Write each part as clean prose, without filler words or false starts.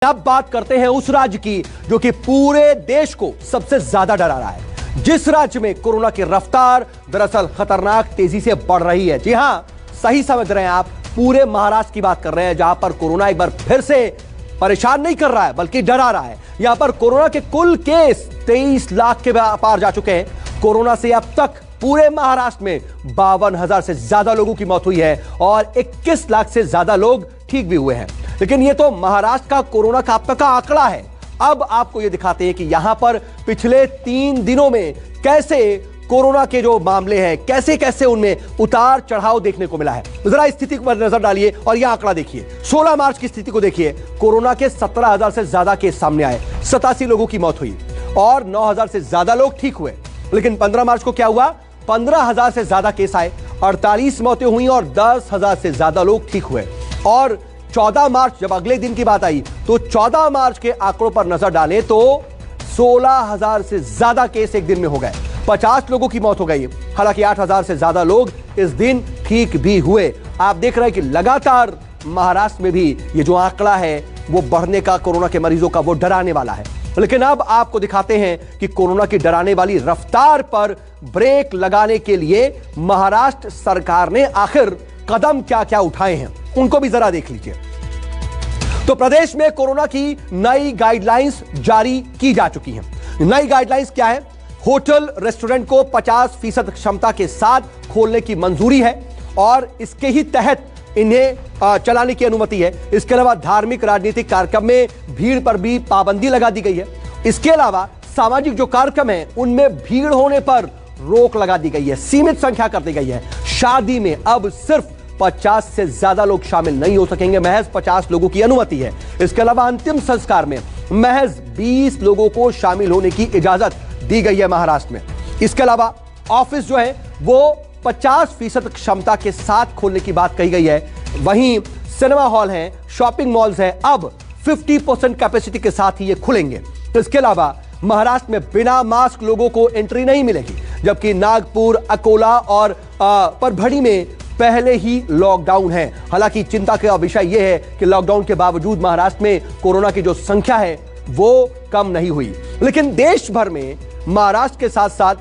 अब बात करते हैं उस राज्य की जो कि पूरे देश को सबसे ज्यादा डरा रहा है। जिस राज्य में कोरोना की रफ्तार दरअसल खतरनाक तेजी से बढ़ रही है। जी हां, सही समझ रहे हैं आप, पूरे महाराष्ट्र की बात कर रहे हैं, जहां पर कोरोना एक बार फिर से परेशान नहीं कर रहा है बल्कि डरा रहा है। यहां पर कोरोना के कुल केस 23 लाख के पार जा चुके हैं। कोरोना से अब तक पूरे महाराष्ट्र में 52,000 से ज्यादा लोगों की मौत हुई है और 21 लाख से ज्यादा लोग ठीक भी हुए हैं। लेकिन यह तो महाराष्ट्र का कोरोना का अब तक का आंकड़ा है। अब आपको यह दिखाते हैं कि यहां पर पिछले 3 दिनों में कैसे कोरोना के जो मामले हैं, कैसे कैसे उनमें उतार चढ़ाव देखने को मिला है। जरा स्थिति पर नजर डालिए और यह आंकड़ा देखिए। 16 मार्च की स्थिति को देखिए। कोरोना के 17,000 से ज्यादा केस सामने आए, 87 लोगों की मौत हुई और 9,000 से ज्यादा लोग ठीक हुए। लेकिन 15 मार्च को क्या हुआ? 15,000 से ज्यादा केस आए, 48 मौतें हुई और 10,000 से ज्यादा लोग ठीक हुए। और 14 मार्च जब अगले दिन की बात आई तो 14 मार्च के आंकड़ों पर नजर डालें तो 16,000 से ज्यादा केस एक दिन में हो गए, 50 लोगों की मौत हो गई। हालांकि 8,000 से ज्यादा लोग इस दिन ठीक भी हुए। आप देख रहे हैं कि लगातार महाराष्ट्र में भी ये जो आंकड़ा है वो बढ़ने का, कोरोना के मरीजों का, वो डराने वाला है। लेकिन अब आपको दिखाते हैं कि कोरोना की डराने वाली रफ्तार पर ब्रेक लगाने के लिए महाराष्ट्र सरकार ने आखिर कदम क्या क्या उठाए हैं, उनको भी जरा देख लीजिए। तो प्रदेश में कोरोना की नई गाइडलाइंस जारी की जा चुकी हैं। नई गाइडलाइंस क्या है? होटल रेस्टोरेंट को 50% क्षमता के साथ खोलने की मंजूरी है और इसके ही तहत इन्हें चलाने की अनुमति है। इसके अलावा धार्मिक राजनीतिक कार्यक्रम में भीड़ पर भी पाबंदी लगा दी गई है। इसके अलावा सामाजिक जो कार्यक्रम है उनमें भीड़ होने पर रोक लगा दी गई है, सीमित संख्या कर दी गई है। शादी में अब सिर्फ 50 से ज्यादा लोग शामिल नहीं हो सकेंगे, महज 50 लोगों की अनुमति है। इसके अलावा अंतिम संस्कार में महज 20 लोगों को शामिल होने की इजाजत दी गई है महाराष्ट्र में। इसके अलावा ऑफिस जो है वो 50% क्षमता के साथ खोलने की बात कही गई है। वहीं सिनेमा हॉल हैं, शॉपिंग मॉल्स हैं, अब 50% कैपेसिटी के साथ ही ये खुलेंगे। इसके अलावा महाराष्ट्र में बिना मास्क लोगों को एंट्री नहीं मिलेगी, जबकि नागपुर, अकोला और परभणी में पहले ही लॉकडाउन है। हालांकि चिंता का विषय यह है कि लॉकडाउन के बावजूद महाराष्ट्र में कोरोना की जो संख्या है वो कम नहीं हुई। लेकिन देश भर में महाराष्ट्र के साथ साथ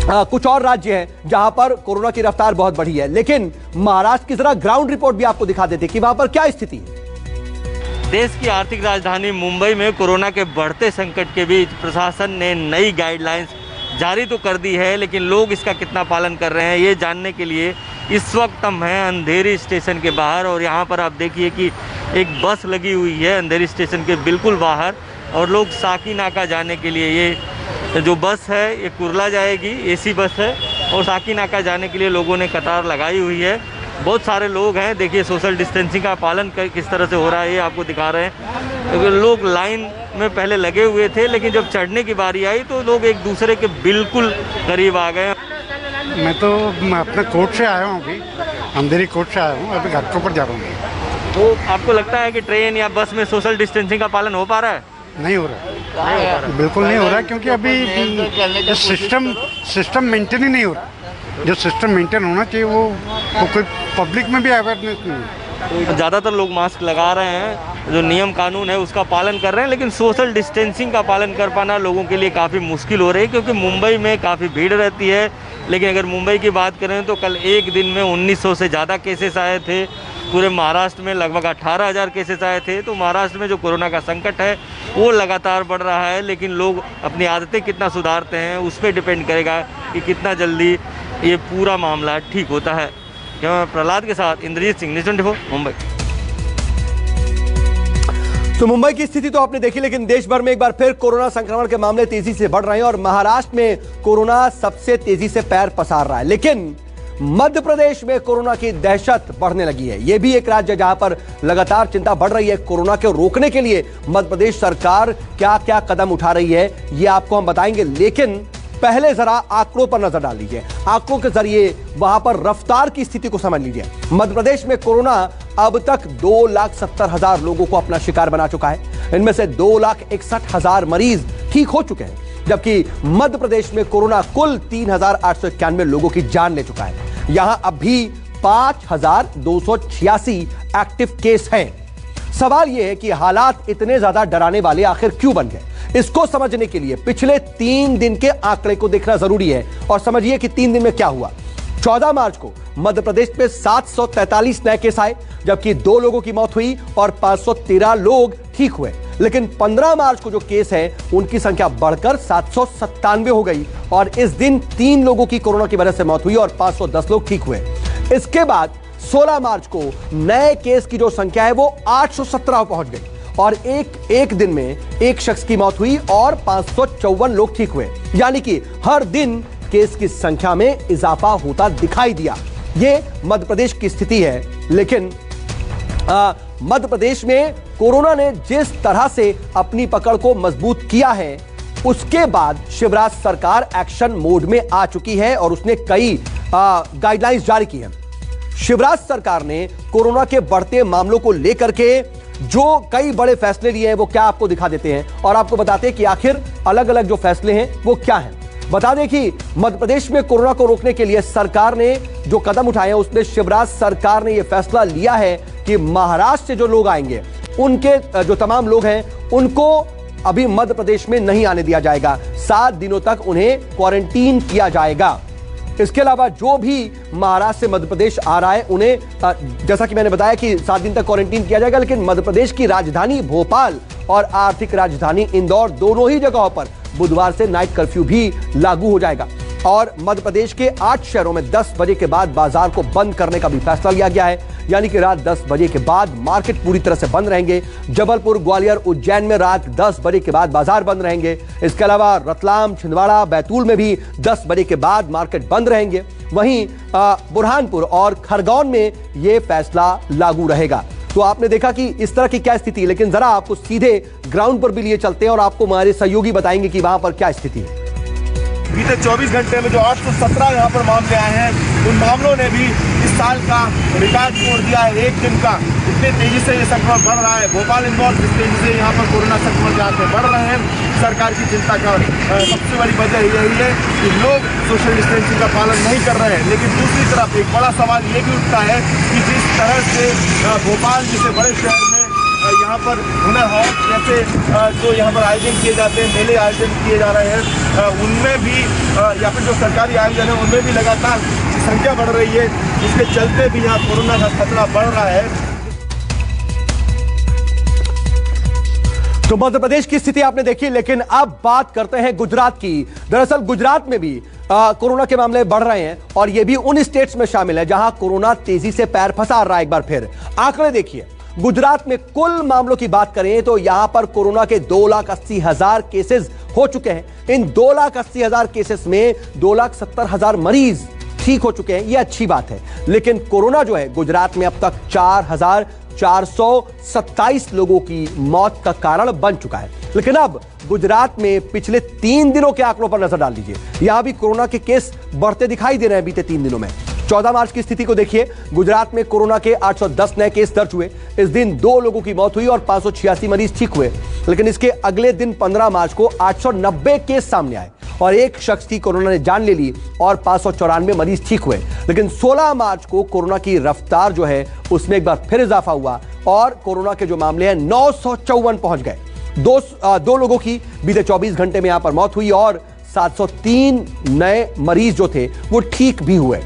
कुछ और राज्य हैं जहां पर कोरोना की रफ्तार बहुत बढ़ी है। लेकिन महाराष्ट्र की जरा ग्राउंड रिपोर्ट भी आपको दिखा देते कि वहां पर क्या स्थिति है। देश की आर्थिक राजधानी मुंबई में कोरोना के बढ़ते संकट के बीच प्रशासन ने नई गाइडलाइंस जारी तो कर दी है, लेकिन लोग इसका कितना पालन कर रहे हैं ये जानने के लिए इस वक्त हम हैं अंधेरी स्टेशन के बाहर। और यहाँ पर आप देखिए कि एक बस लगी हुई है अंधेरी स्टेशन के बिल्कुल बाहर और लोग साकीनाका जाने के लिए, ये जो बस है ये कुर्ला जाएगी, एसी बस है और साकीनाका जाने के लिए लोगों ने कतार लगाई हुई है। बहुत सारे लोग हैं, देखिए सोशल डिस्टेंसिंग का पालन किस तरह से हो रहा है ये आपको दिखा रहे हैं। लोग लाइन में पहले लगे हुए थे, लेकिन जब चढ़ने की बारी आई तो लोग एक दूसरे के बिल्कुल करीब आ गए। मैं अपने कोर्ट से आया हूँ, अभी अंधेरी कोर्ट से आया हूँ, अभी घर के ऊपर जा रहा हूँ। तो आपको लगता है कि ट्रेन या बस में सोशल डिस्टेंसिंग का पालन हो पा रहा है? नहीं हो रहा, बिल्कुल नहीं हो रहा, क्योंकि अभी सिस्टम मेंटेन ही नहीं हो रहा। जो सिस्टम मेंटेन होना चाहिए वो कोई पब्लिक में भी अवेयरनेस नहीं है। तो ज़्यादातर लोग मास्क लगा रहे हैं, जो नियम कानून है उसका पालन कर रहे हैं, लेकिन सोशल डिस्टेंसिंग का पालन कर पाना लोगों के लिए काफ़ी मुश्किल हो रही है, क्योंकि मुंबई में काफ़ी भीड़ रहती है। लेकिन अगर मुंबई की बात करें तो कल एक दिन में 1900 से ज़्यादा केसेस आए थे। पूरे महाराष्ट्र में लगभग 18,000 केसेस आए थे। तो महाराष्ट्र में जो कोरोना का संकट है वो लगातार बढ़ रहा है, लेकिन लोग अपनी आदतें कितना सुधारते हैं उस पर डिपेंड करेगा कि कितना जल्दी ये पूरा मामला ठीक होता है। मैं प्रहलाद के साथ इंद्रजीत सिंह, न्यूज़ 24 मुंबई। तो मुंबई की स्थिति तो आपने देखी, लेकिन देश भर में एक बार फिर कोरोना संक्रमण के मामले तेजी से बढ़ रहे हैं और महाराष्ट्र में कोरोना सबसे तेजी से पैर पसार रहा है। लेकिन मध्य प्रदेश में कोरोना की दहशत बढ़ने लगी है। यह भी एक राज्य जहां पर लगातार चिंता बढ़ रही है। कोरोना को रोकने के लिए मध्य प्रदेश सरकार क्या क्या कदम उठा रही है ये आपको हम बताएंगे, लेकिन पहले जरा आंकड़ों पर नजर डाल लीजिए। आंकड़ों के जरिए वहां पर रफ्तार की स्थिति को समझ लीजिए। मध्य प्रदेश में कोरोना अब तक 2,70,000 लोगों को अपना शिकार बना चुका है। इनमें से 2,61,000 मरीज ठीक हो चुके हैं, जबकि मध्य प्रदेश में कोरोना कुल 3,891 लोगों की जान ले चुका है। यहां अब भी 5,286 एक्टिव केस हैं। सवाल यह है कि हालात इतने ज्यादा डराने वाले आखिर क्यों बन गए। इसको समझने के लिए पिछले 3 दिन के आंकड़े को देखना जरूरी है और समझिए कि 3 दिन में क्या हुआ। 14 मार्च को मध्य प्रदेश में 743 नए केस आए, जबकि 2 लोगों की मौत हुई और 513 लोग ठीक हुए। लेकिन 15 मार्च को जो केस है उनकी संख्या बढ़कर 797 हो गई और इस दिन 3 लोगों की कोरोना की वजह से मौत हुई और 510 लोग ठीक हुए। इसके बाद 16 मार्च को नए केस की जो संख्या है वो 817 पहुंच गई और एक दिन में एक शख्स की मौत हुई और 554 लोग ठीक हुए। यानी कि हर दिन केस की संख्या में इजाफा होता दिखाई दिया। यह मध्य प्रदेश की स्थिति है। लेकिन मध्य प्रदेश में कोरोना ने जिस तरह से अपनी पकड़ को मजबूत किया है, उसके बाद शिवराज सरकार एक्शन मोड में आ चुकी है और उसने कई गाइडलाइंस जारी की हैं। शिवराज सरकार ने कोरोना के बढ़ते मामलों को लेकर के जो कई बड़े फैसले लिए हैं वो क्या आपको दिखा देते हैं और आपको बताते हैं कि आखिर अलग अलग जो फैसले हैं वो क्या हैं। बता दें कि मध्य प्रदेश में कोरोना को रोकने के लिए सरकार ने जो कदम उठाए हैं उसमें शिवराज सरकार ने यह फैसला लिया है कि महाराष्ट्र से जो लोग आएंगे उनके जो तमाम लोग हैं उनको अभी मध्य प्रदेश में नहीं आने दिया जाएगा। 7 दिनों तक उन्हें क्वारंटीन किया जाएगा। इसके अलावा जो भी महाराष्ट्र से मध्य प्रदेश आ रहा है उन्हें जैसा कि मैंने बताया कि 7 दिन तक क्वारंटीन किया जाएगा। लेकिन मध्य प्रदेश की राजधानी भोपाल और आर्थिक राजधानी इंदौर दोनों ही जगहों पर बुधवार से नाइट कर्फ्यू भी लागू हो जाएगा और मध्य प्रदेश के 8 शहरों में 10 बजे के बाद बाजार को बंद करने का भी फैसला लिया गया है। यानी कि रात 10 बजे के बाद मार्केट पूरी तरह से बंद रहेंगे। जबलपुर, ग्वालियर, उज्जैन में रात 10 बजे के बाद बाजार बंद रहेंगे। इसके अलावा रतलाम, छिंदवाड़ा, बैतूल में भी 10 बजे के बाद मार्केट बंद रहेंगे। वहीं बुरहानपुर और खरगोन में यह फैसला लागू रहेगा। तो आपने देखा कि इस तरह की क्या स्थिति है, लेकिन जरा आपको सीधे ग्राउंड पर भी लिए चलते हैं और आपको हमारे सहयोगी बताएंगे कि वहां पर क्या स्थिति है। बीते 24 घंटे में जो 817 यहाँ पर मामले आए हैं उन मामलों ने भी इस साल का रिकॉर्ड तोड़ दिया है। एक दिन का इतनी तेजी से ये संक्रमण बढ़ रहा है। भोपाल, इंदौर जिस तेजी से यहाँ पर कोरोना संक्रमण जहाँ पे बढ़ रहे हैं, सरकार की चिंता का सबसे बड़ी वजह यही है कि लोग सोशल डिस्टेंसिंग का पालन नहीं कर रहे हैं। लेकिन दूसरी तरफ एक बड़ा सवाल ये भी उठता है कि जिस तरह से भोपाल जैसे बड़े शहर में यहाँ पर हुनर हाट जैसे जो यहाँ पर आयोजन किए जाते हैं, मेले आयोजन किए जा रहे हैं, उनमें भी या फिर जो सरकारी आयोजन है उनमें भी लगातार संख्या बढ़ रही है, जिसके चलते भी यहाँ कोरोना का खतरा बढ़ रहा है। तो मध्य प्रदेश की स्थिति आपने देखी, लेकिन अब बात करते हैं गुजरात की। दरअसल गुजरात में भी कोरोना के मामले बढ़ रहे हैं और ये भी उन स्टेट्स में शामिल है जहां कोरोना तेजी से पैर पसार रहा है। एक बार फिर आंकड़े देखिए। गुजरात में कुल मामलों की बात करें तो यहां पर कोरोना के 2,80,000 केसेस हो चुके हैं। इन 2,80,000 केसेस में 2,70,000 मरीज ठीक हो चुके हैं। यह अच्छी बात है। लेकिन कोरोना जो है गुजरात में अब तक 4,427 लोगों की मौत का कारण बन चुका है। लेकिन अब गुजरात में पिछले 3 दिनों के आंकड़ों पर नजर डाल दीजिए। यहां भी कोरोना के केस बढ़ते दिखाई दे रहे हैं बीते 3 दिनों में। 14 मार्च की स्थिति को देखिए। गुजरात में कोरोना के 810 नए केस दर्ज हुए। इस दिन 2 लोगों की मौत हुई और 586 मरीज ठीक हुए। लेकिन इसके अगले दिन 15 मार्च को 890 केस सामने आए और एक शख्स की कोरोना ने जान ले ली और 594 मरीज ठीक हुए। लेकिन 16 मार्च को कोरोना की रफ्तार जो है उसमें एक बार फिर इजाफा हुआ और कोरोना के जो मामले हैं 954 पहुंच गए। दो लोगों की बीते 24 घंटे में यहां पर मौत हुई और 703 नए मरीज जो थे वो ठीक भी हुए।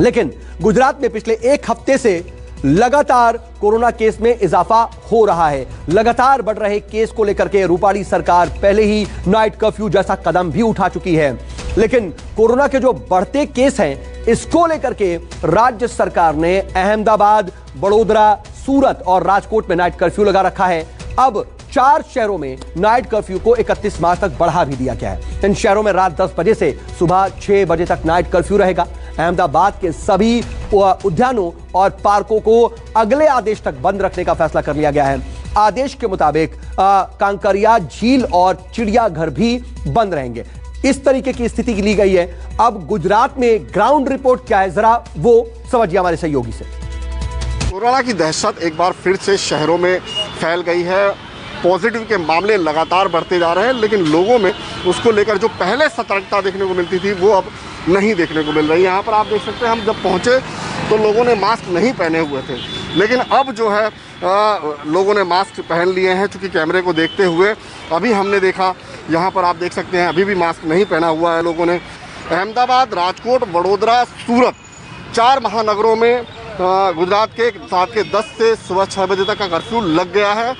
लेकिन गुजरात में पिछले एक हफ्ते से लगातार कोरोना केस में इजाफा हो रहा है। लगातार बढ़ रहे केस को लेकर के रूपाणी सरकार पहले ही नाइट कर्फ्यू जैसा कदम भी उठा चुकी है। लेकिन कोरोना के जो बढ़ते केस हैं इसको लेकर के राज्य सरकार ने अहमदाबाद, बड़ोदरा, सूरत और राजकोट में नाइट कर्फ्यू लगा रखा है। अब 4 शहरों में नाइट कर्फ्यू को 31 मार्च तक बढ़ा भी दिया गया है। इन शहरों में रात 10 बजे से सुबह 6 बजे तक नाइट कर्फ्यू रहेगा। अहमदाबाद के सभी उद्यानों और पार्कों को अगले आदेश तक बंद रखने का फैसला कर लिया गया है। आदेश के मुताबिक कांकरिया झील और चिड़ियाघर भी बंद रहेंगे। इस तरीके की स्थिति ली गई है। अब गुजरात में ग्राउंड रिपोर्ट क्या है, जरा वो समझिए हमारे सहयोगी से। कोरोना की दहशत एक बार फिर से शहरों में फैल गई है। पॉजिटिव के मामले लगातार बढ़ते जा रहे हैं, लेकिन लोगों में उसको लेकर जो पहले सतर्कता देखने को मिलती थी वो अब नहीं देखने को मिल रही है। यहाँ पर आप देख सकते हैं, हम जब पहुँचे तो लोगों ने मास्क नहीं पहने हुए थे। लेकिन अब जो है लोगों ने मास्क पहन लिए हैं, चूँकि कैमरे को देखते हुए। अभी हमने देखा यहाँ पर आप देख सकते हैं अभी भी मास्क नहीं पहना हुआ है लोगों ने। अहमदाबाद, राजकोट, वडोदरा, सूरत 4 महानगरों में गुजरात के रात के 10 से सुबह 6 बजे तक का कर्फ्यू लग गया है।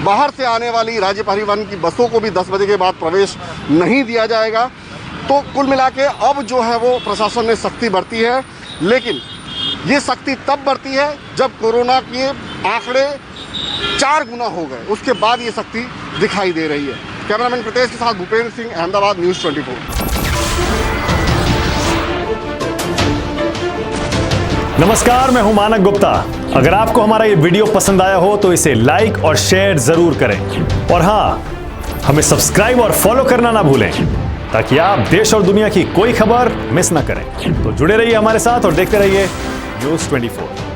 बाहर से आने वाली राज्य परिवहन की बसों को भी 10 बजे के बाद प्रवेश नहीं दिया जाएगा। तो कुल मिला के अब जो है वो प्रशासन ने सख्ती बरती है, लेकिन ये सख्ती तब बरती है जब कोरोना के आंकड़े 4 गुना हो गए, उसके बाद ये सख्ती दिखाई दे रही है। कैमरामैन प्रीतेश के साथ भूपेंद्र सिंह, अहमदाबाद, न्यूज़ 24। नमस्कार, मैं हूं मानक गुप्ता। अगर आपको हमारा ये वीडियो पसंद आया हो तो इसे लाइक और शेयर जरूर करें, और हां, हमें सब्सक्राइब और फॉलो करना ना भूलें ताकि आप देश और दुनिया की कोई खबर मिस ना करें। तो जुड़े रहिए हमारे साथ और देखते रहिए न्यूज़ 24।